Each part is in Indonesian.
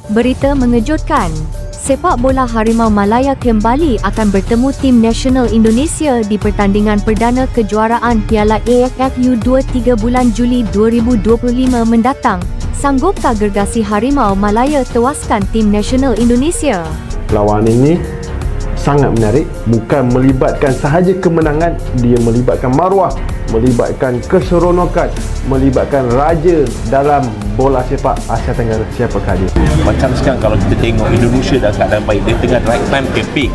Berita mengejutkan. Sepak bola Harimau Malaya kembali akan bertemu tim nasional Indonesia di pertandingan perdana kejuaraan Piala AFF U23 bulan Juli 2025 mendatang. Sanggupkah gergasi Harimau Malaya tewaskan tim nasional Indonesia? Lawan ini sangat menarik, bukan melibatkan sahaja kemenangan, dia melibatkan maruah, melibatkan keseronokan, melibatkan raja dalam bola sepak Asia Tenggara. Siapakah dia? Macam sekarang kalau kita tengok Indonesia dah keadaan baik, dia tengah right time campaign.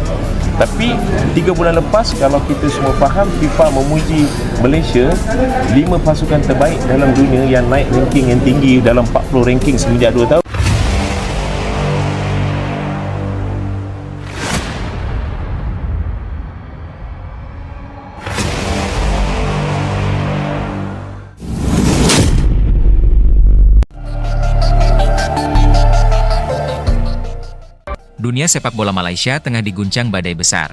Tapi 3 bulan lepas, kalau kita semua faham, FIFA memuji Malaysia 5 pasukan terbaik dalam dunia yang naik ranking yang tinggi dalam 40 ranking semenjak 2 tahun. Dunia sepak bola Malaysia tengah diguncang badai besar.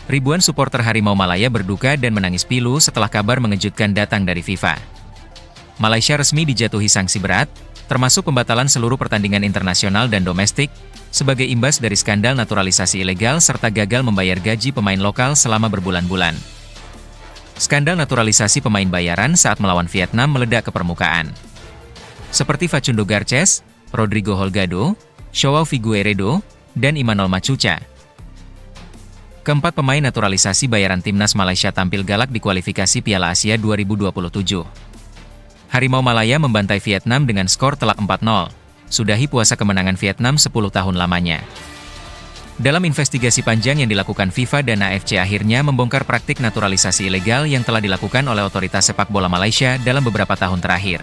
Ribuan supporter Harimau Malaya berduka dan menangis pilu setelah kabar mengejutkan datang dari FIFA. Malaysia resmi dijatuhi sanksi berat, termasuk pembatalan seluruh pertandingan internasional dan domestik, sebagai imbas dari skandal naturalisasi ilegal serta gagal membayar gaji pemain lokal selama berbulan-bulan. Skandal naturalisasi pemain bayaran saat melawan Vietnam meledak ke permukaan. Seperti Facundo Garces, Rodrigo Holgado, Joao Figueiredo, dan Imanol Machuca. Keempat pemain naturalisasi bayaran timnas Malaysia tampil galak di kualifikasi Piala Asia 2027. Harimau Malaya membantai Vietnam dengan skor telak 4-0, sudahi puasa kemenangan Vietnam 10 tahun lamanya. Dalam investigasi panjang yang dilakukan FIFA dan AFC akhirnya membongkar praktik naturalisasi ilegal yang telah dilakukan oleh otoritas sepak bola Malaysia dalam beberapa tahun terakhir.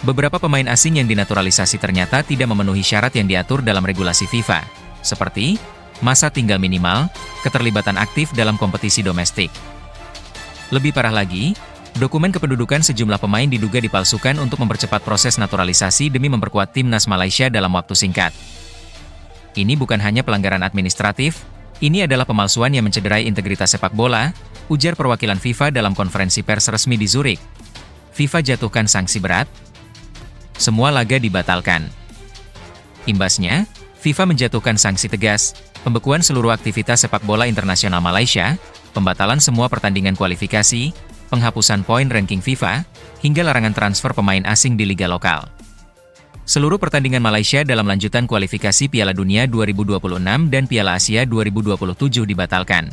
Beberapa pemain asing yang dinaturalisasi ternyata tidak memenuhi syarat yang diatur dalam regulasi FIFA, seperti masa tinggal minimal, keterlibatan aktif dalam kompetisi domestik. Lebih parah lagi, dokumen kependudukan sejumlah pemain diduga dipalsukan untuk mempercepat proses naturalisasi demi memperkuat timnas Malaysia dalam waktu singkat. Ini bukan hanya pelanggaran administratif, ini adalah pemalsuan yang mencederai integritas sepak bola, ujar perwakilan FIFA dalam konferensi pers resmi di Zurich. FIFA jatuhkan sanksi berat, semua laga dibatalkan. Imbasnya, FIFA menjatuhkan sanksi tegas, pembekuan seluruh aktivitas sepak bola internasional Malaysia, pembatalan semua pertandingan kualifikasi, penghapusan poin ranking FIFA, hingga larangan transfer pemain asing di liga lokal. Seluruh pertandingan Malaysia dalam lanjutan kualifikasi Piala Dunia 2026 dan Piala Asia 2027 dibatalkan.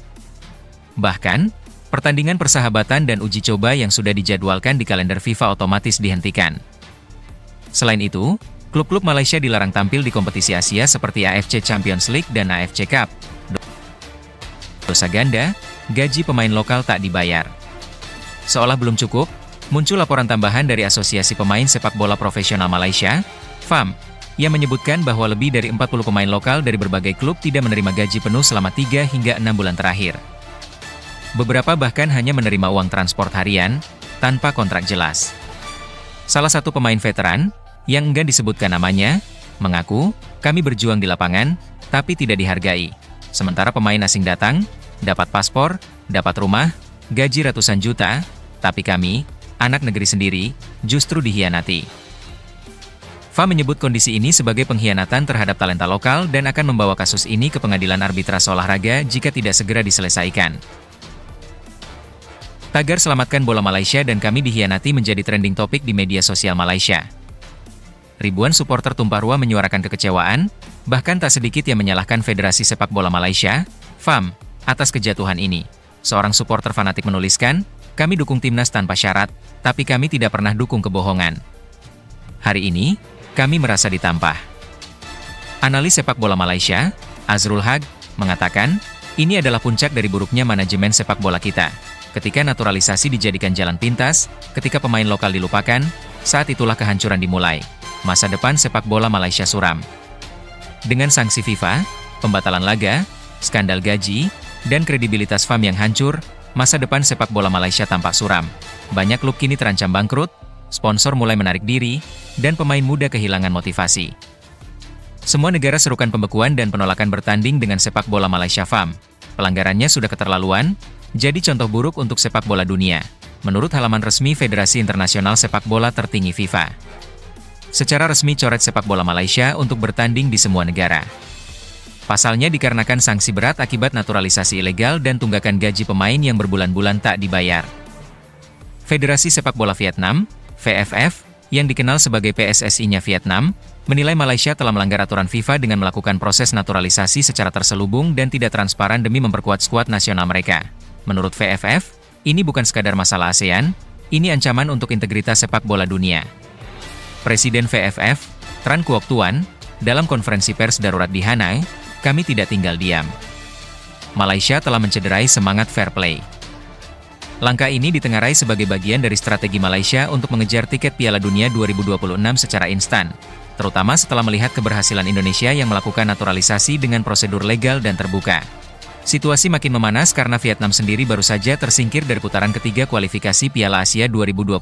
Bahkan, pertandingan persahabatan dan uji coba yang sudah dijadwalkan di kalender FIFA otomatis dihentikan. Selain itu, klub-klub Malaysia dilarang tampil di kompetisi Asia seperti AFC Champions League dan AFC Cup. Dosa ganda, gaji pemain lokal tak dibayar. Seolah belum cukup, muncul laporan tambahan dari Asosiasi Pemain Sepak Bola Profesional Malaysia, FAM, yang menyebutkan bahwa lebih dari 40 pemain lokal dari berbagai klub tidak menerima gaji penuh selama 3 hingga 6 bulan terakhir. Beberapa bahkan hanya menerima uang transport harian, tanpa kontrak jelas. Salah satu pemain veteran, yang enggan disebutkan namanya, mengaku, kami berjuang di lapangan, tapi tidak dihargai. Sementara pemain asing datang, dapat paspor, dapat rumah, gaji ratusan juta, tapi kami, anak negeri sendiri, justru dihianati. FA menyebut kondisi ini sebagai pengkhianatan terhadap talenta lokal dan akan membawa kasus ini ke pengadilan arbitrase olahraga jika tidak segera diselesaikan. Tagar selamatkan bola Malaysia dan kami dihianati menjadi trending topik di media sosial Malaysia. Ribuan supporter tumpah ruah menyuarakan kekecewaan, bahkan tak sedikit yang menyalahkan Federasi Sepak Bola Malaysia, FAM, atas kejatuhan ini. Seorang supporter fanatik menuliskan, kami dukung timnas tanpa syarat, tapi kami tidak pernah dukung kebohongan. Hari ini, kami merasa ditampah. Analis sepak bola Malaysia, Azrul Haq, mengatakan, ini adalah puncak dari buruknya manajemen sepak bola kita. Ketika naturalisasi dijadikan jalan pintas, ketika pemain lokal dilupakan, saat itulah kehancuran dimulai. Masa depan sepak bola Malaysia suram. Dengan sanksi FIFA, pembatalan laga, skandal gaji, dan kredibilitas FAM yang hancur, masa depan sepak bola Malaysia tampak suram. Banyak klub kini terancam bangkrut, sponsor mulai menarik diri, dan pemain muda kehilangan motivasi. Semua negara serukan pembekuan dan penolakan bertanding dengan sepak bola Malaysia FAM. Pelanggarannya sudah keterlaluan, jadi contoh buruk untuk sepak bola dunia, menurut halaman resmi Federasi Internasional Sepak Bola tertinggi FIFA. secara resmi coret sepak bola Malaysia untuk bertanding di semua negara. Pasalnya dikarenakan sanksi berat akibat naturalisasi ilegal dan tunggakan gaji pemain yang berbulan-bulan tak dibayar. Federasi Sepak Bola Vietnam, VFF, yang dikenal sebagai PSSI-nya Vietnam, menilai Malaysia telah melanggar aturan FIFA dengan melakukan proses naturalisasi secara terselubung dan tidak transparan demi memperkuat skuad nasional mereka. Menurut VFF, ini bukan sekadar masalah ASEAN, ini ancaman untuk integritas sepak bola dunia. Presiden VFF, Tran Quoc Tuan, dalam konferensi pers darurat di Hanai, kami tidak tinggal diam. Malaysia telah mencederai semangat fair play. Langkah ini ditengarai sebagai bagian dari strategi Malaysia untuk mengejar tiket Piala Dunia 2026 secara instan, terutama setelah melihat keberhasilan Indonesia yang melakukan naturalisasi dengan prosedur legal dan terbuka. Situasi makin memanas karena Vietnam sendiri baru saja tersingkir dari putaran ketiga kualifikasi Piala Asia 2026.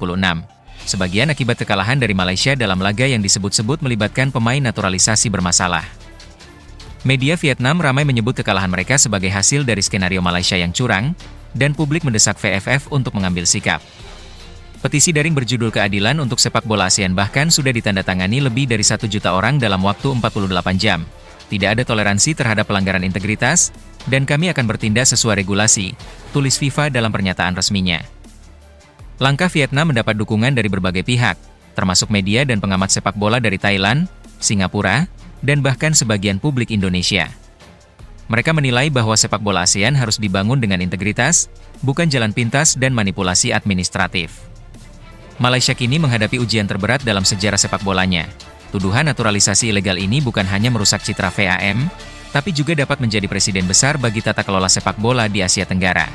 Sebagian akibat kekalahan dari Malaysia dalam laga yang disebut-sebut melibatkan pemain naturalisasi bermasalah. Media Vietnam ramai menyebut kekalahan mereka sebagai hasil dari skenario Malaysia yang curang, dan publik mendesak VFF untuk mengambil sikap. Petisi daring berjudul Keadilan untuk Sepak Bola ASEAN bahkan sudah ditandatangani lebih dari 1 juta orang dalam waktu 48 jam. Tidak ada toleransi terhadap pelanggaran integritas, dan kami akan bertindak sesuai regulasi, tulis FIFA dalam pernyataan resminya. Langkah Vietnam mendapat dukungan dari berbagai pihak, termasuk media dan pengamat sepak bola dari Thailand, Singapura, dan bahkan sebagian publik Indonesia. Mereka menilai bahwa sepak bola ASEAN harus dibangun dengan integritas, bukan jalan pintas dan manipulasi administratif. Malaysia kini menghadapi ujian terberat dalam sejarah sepak bolanya. Tuduhan naturalisasi ilegal ini bukan hanya merusak citra VAM, tapi juga dapat menjadi presiden besar bagi tata kelola sepak bola di Asia Tenggara.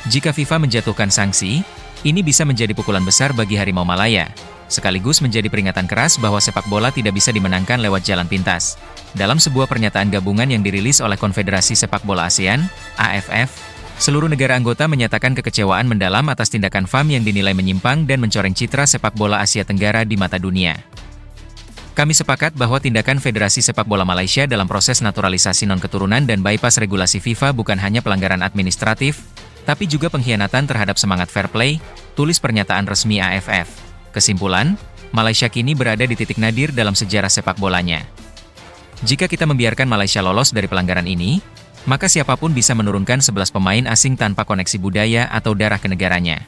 Jika FIFA menjatuhkan sanksi, ini bisa menjadi pukulan besar bagi Harimau Malaya, sekaligus menjadi peringatan keras bahwa sepak bola tidak bisa dimenangkan lewat jalan pintas. Dalam sebuah pernyataan gabungan yang dirilis oleh Konfederasi Sepak Bola ASEAN, AFF, seluruh negara anggota menyatakan kekecewaan mendalam atas tindakan FAM yang dinilai menyimpang dan mencoreng citra sepak bola Asia Tenggara di mata dunia. Kami sepakat bahwa tindakan Federasi Sepak Bola Malaysia dalam proses naturalisasi non-keturunan dan bypass regulasi FIFA bukan hanya pelanggaran administratif, tapi juga pengkhianatan terhadap semangat fair play, tulis pernyataan resmi AFF. Kesimpulan, Malaysia kini berada di titik nadir dalam sejarah sepak bolanya. Jika kita membiarkan Malaysia lolos dari pelanggaran ini, maka siapapun bisa menurunkan 11 pemain asing tanpa koneksi budaya atau darah ke negaranya.